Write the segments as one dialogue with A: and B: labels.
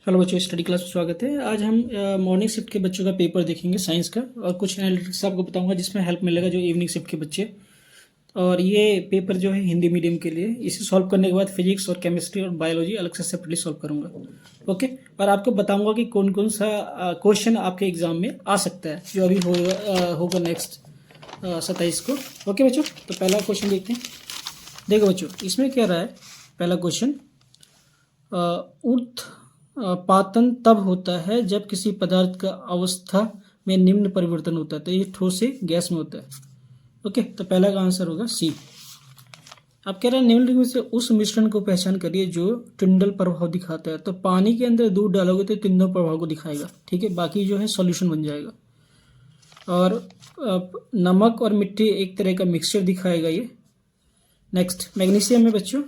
A: Hello बच्चों, study class में स्वागत है। आज हम मॉर्निंग शिफ्ट के बच्चों का पेपर देखेंगे साइंस का, और कुछ एनालिटिक्स आपको बताऊंगा जिसमें हेल्प मिलेगा जो इवनिंग शिफ्ट के बच्चे। और ये पेपर जो है हिंदी मीडियम के लिए, इसे सॉल्व करने के बाद फिजिक्स और केमिस्ट्री और बायोलॉजी अलग से सेपरेटली सॉल्व करूंगा। ओके, और आपको बताऊंगा कि कौन कौन सा क्वेश्चन आपके एग्जाम में आ सकता है जो अभी होगा नेक्स्ट 27 को। ओके बच्चों, तो पहला क्वेश्चन देखते हैं। देखो बच्चों, इसमें क्या रहा है। पहला क्वेश्चन, पातन तब होता है जब किसी पदार्थ का अवस्था में निम्न परिवर्तन होता है। तो ये ठोस से गैस में होता है। ओके, तो पहला का आंसर होगा सी। अब कह रहा है निम्नलिखित में से उस मिश्रण को पहचान करिए जो टिंडल प्रभाव दिखाता है। तो पानी के अंदर दूध डालोगे तो टिंडल प्रभाव को दिखाएगा, ठीक है, बाकी जो है सॉल्यूशन बन जाएगा। और नमक और मिट्टी एक तरह का मिक्सचर दिखाएगा ये। नेक्स्ट, मैग्नीशियम में बच्चों,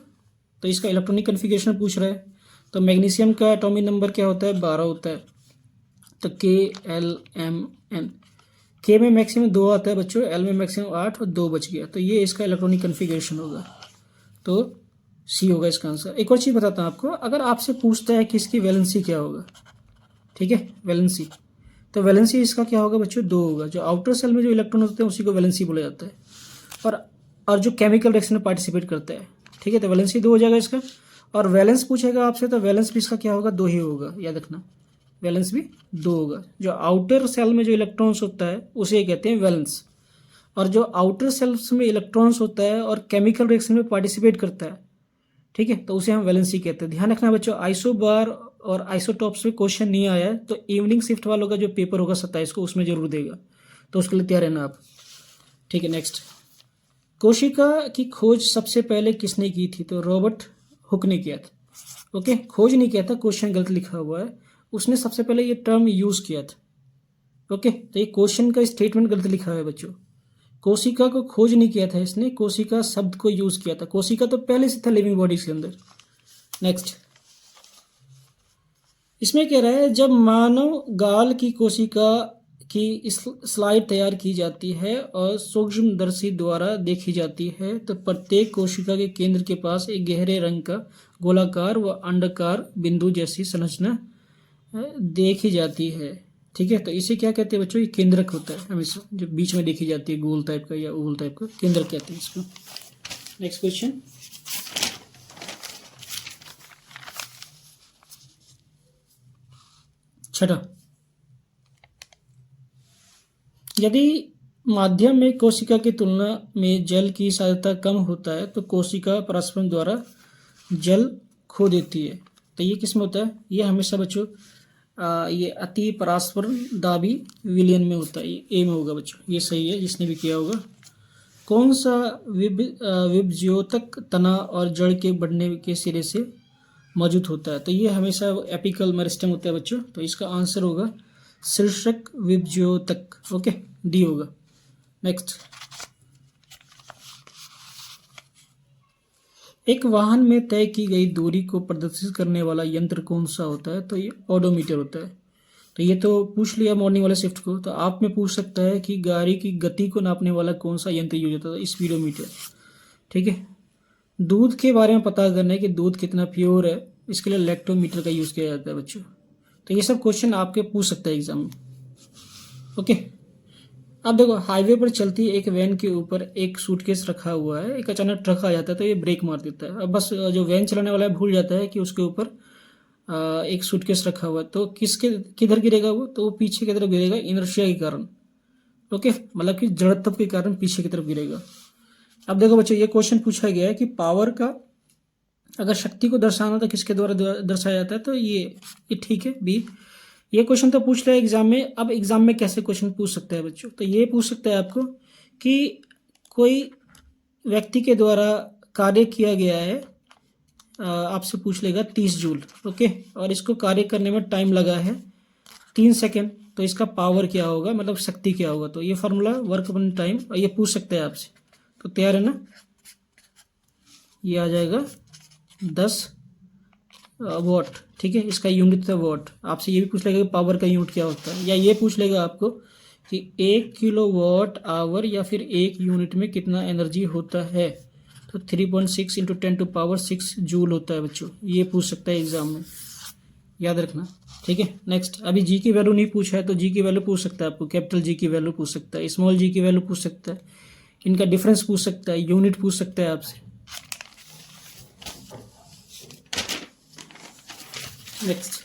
A: तो इसका इलेक्ट्रॉनिक कन्फिगरेशन पूछ रहा है। तो मैग्नीशियम का एटॉमिक नंबर क्या होता है? 12 होता है। तो KLMN, के में मैक्सिमम 2 आता है बच्चों, एल में मैक्सिमम 8 और 2 बच गया। तो ये इसका इलेक्ट्रॉनिक कन्फिगरेशन होगा, तो सी होगा इसका आंसर। एक और चीज़ बताता हूँ आपको, अगर आपसे पूछता है कि इसकी वैलेंसी क्या होगा, ठीक है, वैलेंसी, तो वैलेंसी इसका क्या होगा बच्चों? 2 होगा। जो आउटर सेल में जो इलेक्ट्रॉन होते हैं उसी को वैलेंसी बोला जाता है, और जो केमिकल रिएक्शन में पार्टिसिपेट करता है, ठीक है, तो वैलेंसी 2 हो जाएगा इसका। और वैलेंस पूछेगा आपसे तो वैलेंस भी इसका क्या होगा? 2 ही होगा, याद रखना, वैलेंस भी 2 होगा। जो आउटर सेल में जो इलेक्ट्रॉन्स होता है उसे कहते हैं वैलेंस, और जो आउटर सेल्स में इलेक्ट्रॉन्स होता है और केमिकल रिएक्शन में पार्टिसिपेट करता है, ठीक है, तो उसे हम वैलेंसी कहते हैं। ध्यान रखना बच्चों, आइसोबार और आइसोटॉप्स में क्वेश्चन नहीं आया है, तो इवनिंग शिफ्ट वालों का जो पेपर होगा 27 को उसमें जरूर देगा, तो उसके लिए तैयार रहना आप, ठीक है। नेक्स्ट, कोशिका की खोज सबसे पहले किसने की थी? तो रॉबर्ट हुक ने किया था। ओके, खोज नहीं किया था, क्वेश्चन गलत लिखा हुआ है, उसने सबसे पहले ये टर्म यूज किया था। ओके, तो ये क्वेश्चन का स्टेटमेंट गलत लिखा है बच्चों। कोशिका को खोज नहीं किया था इसने, कोशिका शब्द को यूज किया था। कोशिका तो पहले से था लिविंग बॉडीज के अंदर। नेक्स्ट, इसमें कह रहा है जब मानव गाल की कोशिका की स्लाइड तैयार की जाती है और सूक्ष्मदर्शी द्वारा देखी जाती है, तो प्रत्येक कोशिका के केंद्र के पास एक गहरे रंग का गोलाकार व अंडाकार बिंदु जैसी संरचना देखी जाती है, ठीक है। तो इसे क्या कहते हैं बच्चों? ये केंद्रक होता है, हमेशा जो बीच में देखी जाती है गोल टाइप का या ओवल टाइप का, केंद्रक कहते हैं इसको। नेक्स्ट क्वेश्चन, छठा, यदि माध्यम में कोशिका की तुलना में जल की सांद्रता कम होता है तो कोशिका परास्परम द्वारा जल खो देती है। तो ये किस में होता है? ये हमेशा बच्चों ये अति परास्परम दाबी विलयन में होता है, ये ए में होगा बच्चों, ये सही है जिसने भी किया होगा। कौन सा विभज्योतक तना और जड़ के बढ़ने के सिरे से मौजूद होता है? तो ये हमेशा एपिकल मेरिस्टेम होता है बच्चों, तो इसका आंसर होगा शीर्षक विभज्योतक। ओके, डी होगा। नेक्स्ट, एक वाहन में तय की गई दूरी को प्रदर्शित करने वाला यंत्र कौन सा होता है? तो ये ओडोमीटर होता है। तो ये तो पूछ लिया मॉर्निंग वाले शिफ्ट को, तो आप में पूछ सकता है कि गाड़ी की गति को नापने वाला कौन सा यंत्र यूज होता है? स्पीडोमीटर, ठीक है। दूध के बारे में पता करना है कि दूध कितना प्योर है, इसके लिए लैक्टोमीटर का यूज किया जाता है बच्चों। तो ये सब क्वेश्चन आपके पूछ सकता है एग्जाम में। ओके, अब देखो, हाईवे पर चलती एक वैन के ऊपर एक सूटकेस रखा हुआ है, एक अचानक ट्रक आ जाता है तो ये ब्रेक मार देता है। अब बस जो वैन चलाने वाला है भूल जाता है कि उसके ऊपर एक सूटकेस रखा हुआ है, तो किधर गिरेगा वो? तो वो पीछे की तरफ गिरेगा, इनर्शिया के कारण। ओके, मतलब कि जड़त्व के कारण पीछे की तरफ गिरेगा। अब देखो बच्चों, ये क्वेश्चन पूछा गया है कि पावर का अगर शक्ति को दर्शाना तो किसके द्वारा दर्शाया जाता है? तो ये ठीक है, बी। ये क्वेश्चन तो पूछ रहा है एग्जाम में। अब एग्जाम में कैसे क्वेश्चन पूछ सकता है बच्चों? तो ये पूछ सकता है आपको कि कोई व्यक्ति के द्वारा कार्य किया गया है, आपसे पूछ लेगा 30 जूल, ओके, और इसको कार्य करने में टाइम लगा है 3 सेकेंड, तो इसका पावर क्या होगा, मतलब शक्ति क्या होगा? तो ये फॉर्मूला वर्क अपॉन टाइम, और ये पूछ सकता है आपसे, तो तैयार है ना? ये आ जाएगा 10 वॉट, ठीक है, इसका यूनिट था वॉट। आपसे ये भी पूछ लेगा कि पावर का यूनिट क्या होता है, या ये पूछ लेगा आपको कि 1 किलोवाट आवर या फिर 1 यूनिट में कितना एनर्जी होता है? तो 3.6 × 10⁶ जूल होता है बच्चों, ये पूछ सकता है एग्जाम में। याद रखना, ठीक है। नेक्स्ट, अभी जी की वैल्यू नहीं पूछा है तो जी की वैल्यू पूछ सकता है आपको, कैपिटल जी की वैल्यू पूछ सकता है, स्मॉल जी की वैल्यू पूछ सकता है, इनका डिफरेंस पूछ सकता है, यूनिट पूछ सकता है आपसे। नेक्स्ट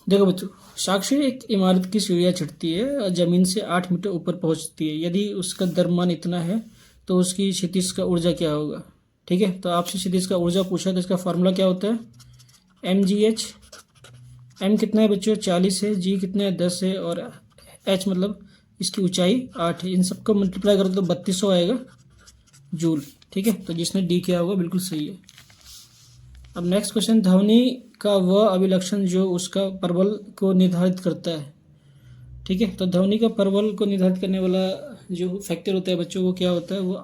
A: देखो बच्चों, साक्षी एक इमारत की सीढ़ियाँ चढ़ती है और जमीन से 8 मीटर ऊपर पहुंचती है। यदि उसका द्रव्यमान इतना है तो उसकी क्षितिज का ऊर्जा क्या होगा, ठीक है। तो आपसे क्षितिज का ऊर्जा पूछा तो इसका फार्मूला क्या होता है, mgh। m कितना है बच्चों, 40 है, g कितना है, 10 है, और h मतलब इसकी ऊंचाई 8 है। इन सबको मल्टीप्लाई करो तो 3200 आएगा जूल, ठीक है। तो जिसने डी किया होगा बिल्कुल सही है। अब नेक्स्ट क्वेश्चन, ध्वनि का वह अभिलक्षण जो उसका परवल को निर्धारित करता है, ठीक है। तो ध्वनि का परवल को निर्धारित करने वाला जो फैक्टर होता है बच्चों, वो क्या होता है, वो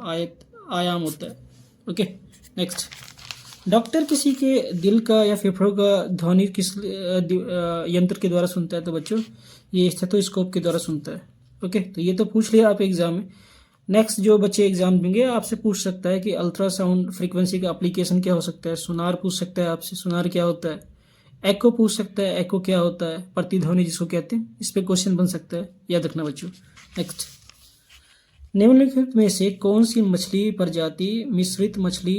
A: आयाम होता है। ओके। नेक्स्ट, डॉक्टर किसी के दिल का या फेफड़ों का ध्वनि किस यंत्र के द्वारा सुनता है, तो बच्चों ये स्टेथोस्कोप के द्वारा सुनता है। ओके, तो ये तो पूछ लिया आप एग्जाम में। नेक्स्ट, जो बच्चे एग्जाम देंगे आपसे पूछ सकता है कि अल्ट्रासाउंड फ्रीक्वेंसी का एप्लीकेशन क्या हो सकता है, सोनार पूछ सकता है आपसे, सोनार क्या होता है, एको पूछ सकता है, एको क्या होता है, प्रतिध्वनि जिसको कहते हैं, इस पे क्वेश्चन बन सकता है, याद रखना बच्चों। नेक्स्ट, निम्नलिखित में से कौन सी मछली प्रजाति मिश्रित मछली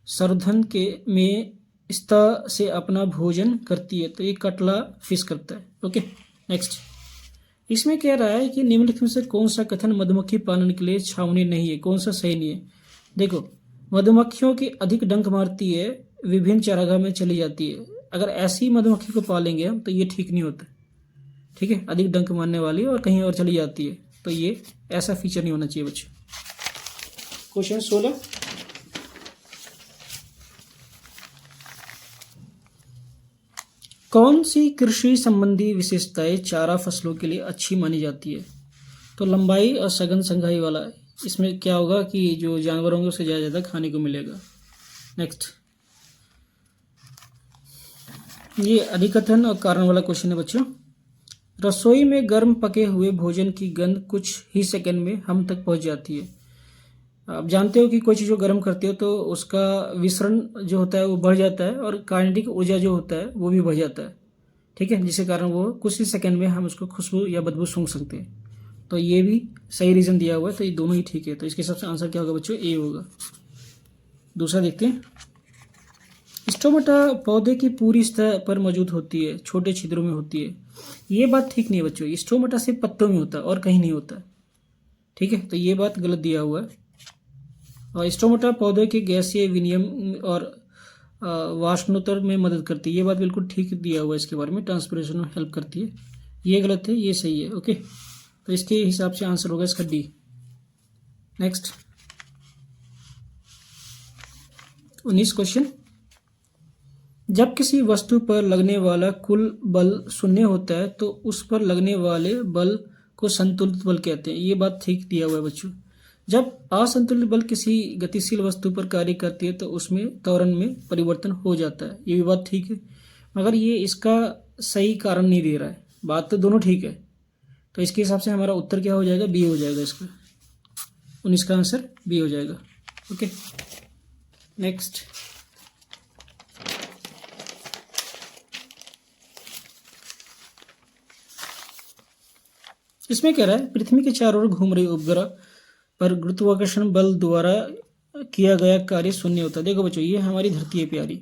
A: संवर्धन के में स्तर से अपना भोजन करती है, तो ये कटला फिश करता है। ओके। नेक्स्ट, इसमें कह रहा है कि निम्नलिखित में से कौन सा कथन मधुमक्खी पालन के लिए छावनी नहीं है, कौन सा सही नहीं है। देखो, मधुमक्खियों की अधिक डंक मारती है, विभिन्न चारागाह में चली जाती है। अगर ऐसी मधुमक्खी को पालेंगे हम तो ये ठीक नहीं होता, ठीक है। अधिक डंक मारने वाली और कहीं और चली जाती है, तो ये ऐसा फीचर नहीं होना चाहिए बच्चों। क्वेश्चन 16, कौन सी कृषि संबंधी विशेषताएं चारा फसलों के लिए अच्छी मानी जाती है, तो लंबाई और सघन संघाई वाला। इसमें क्या होगा कि जो जानवर होंगे उससे ज़्यादा खाने को मिलेगा। नेक्स्ट, ये अधिकथन और कारण वाला क्वेश्चन है बच्चों। रसोई में गर्म पके हुए भोजन की गंध कुछ ही सेकंड में हम तक पहुंच जाती है। आप जानते हो कि कोई चीज़ जो गर्म करते हो तो उसका विसरण जो होता है वो बढ़ जाता है और काइनेटिक ऊर्जा जो होता है वो भी बढ़ जाता है, ठीक है, जिसके कारण वो कुछ ही सेकंड में हम उसको खुशबू या बदबू सूंघ सकते हैं। तो ये भी सही रीज़न दिया हुआ है, तो ये दोनों ही ठीक है। तो इसके हिसाब से आंसर क्या होगा बच्चों, ए होगा। दूसरा देखते हैं, स्टोमेटा पौधे की पूरी सतह पर मौजूद होती है, छोटे छिद्रों में होती है। ये बात ठीक नहीं है बच्चों, स्टोमेटा सिर्फ पत्तों में होता है और कहीं नहीं होता, ठीक है। तो ये बात गलत दिया हुआ है। और स्टोमेटा पौधे के गैसीय विनियम और वाष्णोत्तर में मदद करती है, ये बात बिल्कुल ठीक दिया हुआ है इसके बारे में, ट्रांसपिरेशन में हेल्प करती है। ये गलत है, ये सही है। ओके, तो इसके हिसाब से आंसर होगा इसका डी। नेक्स्ट, 19 क्वेश्चन, जब किसी वस्तु पर लगने वाला कुल बल शून्य होता है तो उस पर लगने वाले बल को संतुलित बल कहते हैं। ये बात ठीक दिया हुआ है बच्चों। जब असंतुलित बल किसी गतिशील वस्तु पर कार्य करती है तो उसमें त्वरण में परिवर्तन हो जाता है, ये भी बात ठीक है, मगर ये इसका सही कारण नहीं दे रहा है। बात तो दोनों ठीक है, तो इसके हिसाब से हमारा उत्तर क्या हो जाएगा, बी हो जाएगा। इसका 19 का आंसर बी हो जाएगा। ओके। नेक्स्ट, इसमें कह रहा है पृथ्वी के चारों ओर घूम रही उपग्रह पर गुरुत्वाकर्षण बल द्वारा किया गया कार्य शून्य होता है। देखो बच्चों, ये हमारी धरती है प्यारी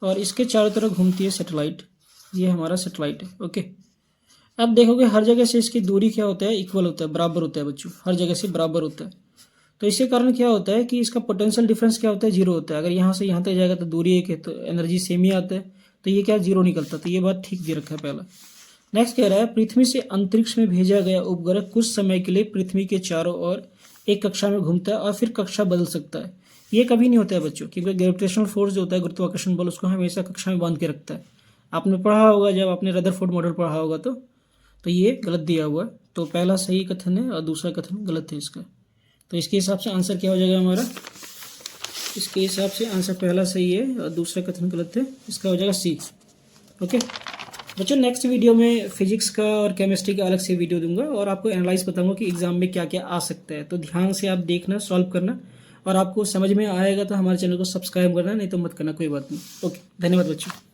A: और इसके चारों तरफ घूमती है सैटेलाइट, ये हमारा सैटेलाइट है। ओके, अब देखोगे हर जगह से इसकी दूरी क्या होता है, इक्वल होता है, बराबर होता है बच्चों, हर जगह से बराबर होता है। तो इसके कारण क्या होता है कि इसका पोटेंशियल डिफरेंस क्या होता है, जीरो होता है। अगर यहाँ से यहाँ तक जाएगा तो दूरी एक है तो एनर्जी सेम ही आता है, तो ये क्या जीरो निकलता है। तो ये बात ठीक दे रखा है पहला। नेक्स्ट कह रहा है पृथ्वी से अंतरिक्ष में भेजा गया उपग्रह कुछ समय के लिए पृथ्वी के चारों ओर एक कक्षा में घूमता है और फिर कक्षा बदल सकता है। ये कभी नहीं होता है बच्चों, क्योंकि ग्रेविटेशनल फोर्स जो होता है, गुरुत्वाकर्षण बल, उसको हमेशा कक्षा में बांध के रखता है। आपने पढ़ा होगा जब आपने रदरफोर्ड मॉडल पढ़ा होगा तो ये गलत दिया हुआ है। तो पहला सही कथन है और दूसरा कथन गलत है इसका। तो इसके हिसाब से आंसर क्या हो जाएगा हमारा, इसके हिसाब से आंसर पहला सही है और दूसरा कथन गलत है, इसका हो जाएगा सी। ओके बच्चों, नेक्स्ट वीडियो में फिजिक्स का और केमिस्ट्री का अलग से वीडियो दूंगा और आपको एनालाइज बताऊंगा कि एग्जाम में क्या क्या आ सकता है। तो ध्यान से आप देखना, सॉल्व करना और आपको समझ में आएगा तो हमारे चैनल को सब्सक्राइब करना, नहीं तो मत करना, कोई बात नहीं। ओके, धन्यवाद बच्चों।